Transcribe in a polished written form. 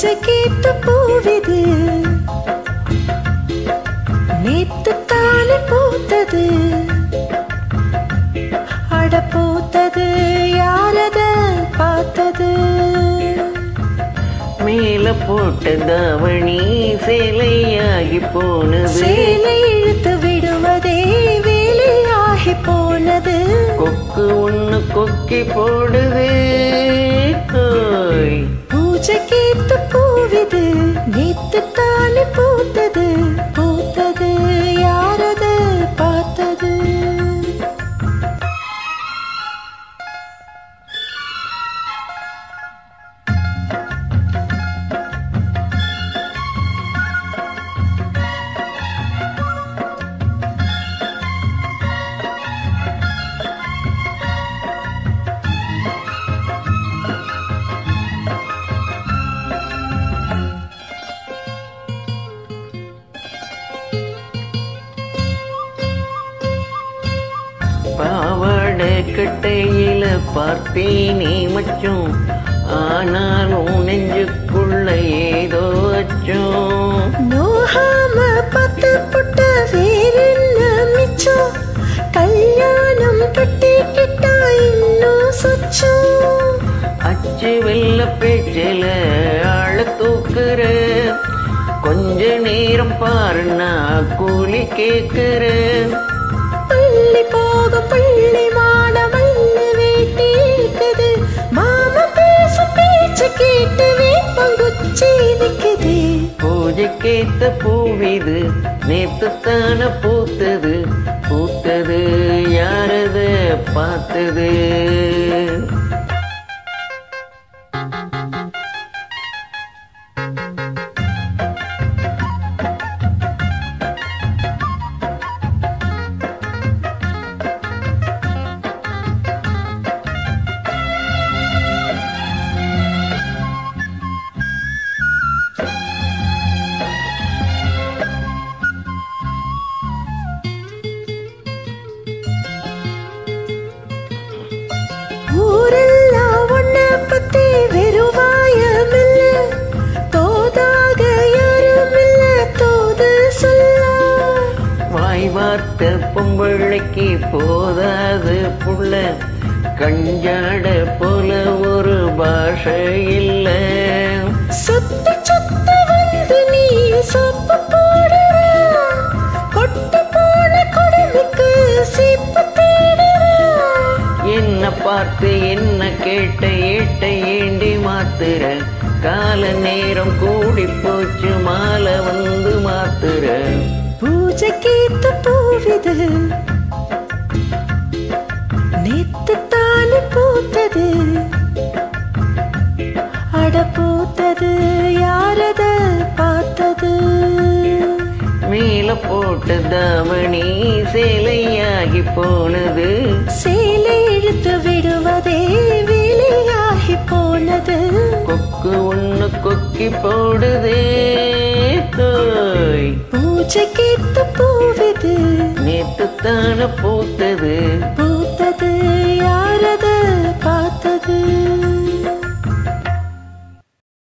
பூஜைக்கேத்த பூவிது நேத்து தானே பூத்தது அட பூத்தது யாரத பார்த்தது மேல போட்ட தாவணி சேலையாகி போனது சேலை இழுத்து விடுவதே வேலையாகி போனது கொக்கு ஒண்ணு கொக்கி போடுது பூஜைக்கேத்த பூவிது நேத்து தானே பூத்தது பூத்தது யாரத பார்த்தது பாவாடை கட்டையில பார்த்தேனே மச்சும் ஆனாலும் நெஞ்சுக்குள்ள ஏதோ அச்சம் நோகாம பத்து புட்ட வேறென்ன மிச்சம் கல்யாணம் கட்டிக்கிட்டா இன்னும் சொச்சம் அச்சு வெள்ள பேச்சில ஆள தூக்குற கொஞ்ச நேரம் பாருன்னா கூலி கேக்குற பள்ளி போக பள்ளி மாணவள்ளி வேட்டி இருக்குது மாமா பேசும் பேச்சு கேட்டு வேப்பங்குச்சி நிக்குது பூஜைக்கேத்த பூவிது நேத்துத்தான பூத்தது பூத்தது யாரத பார்த்தது ஊரெல்லாம் ஒன்ன பத்தி வெறுவாயமில்ல தோதாக யாருமில்ல தோது சொல்ல வாய் வார்த்த பொம்பிள்ளைக்கு போதாது புள்ள கஞ்சாட போல ஒரு பாஷை இல்ல சுத்தி சுத்தி வந்து நீ சொப்பு போடுற கொட்டு போன கொடுமைக்கு சீப்பு தேடுற என்ன பார்த்து என்ன கேட்ட ஏட்ட ஏண்டி மாத்துற கால நேரம் கூடி போச்சு மாலை வந்து மாத்துற பூஜைக்கேத்த பூவிது நேத்து தானே பூத்தது அட பூத்தது யாரத பார்த்தது மேல போட்ட தாவணி சேலையாகி போனது சேலை இழுத்து விடுவதே வேலையாகி போனது கொக்கு ஒண்ணு கொக்கி போடுதே பூஜைக்கேத்த பூவிது நேத்துத்தான பூத்தது பூத்தது யாரத பார்த்தது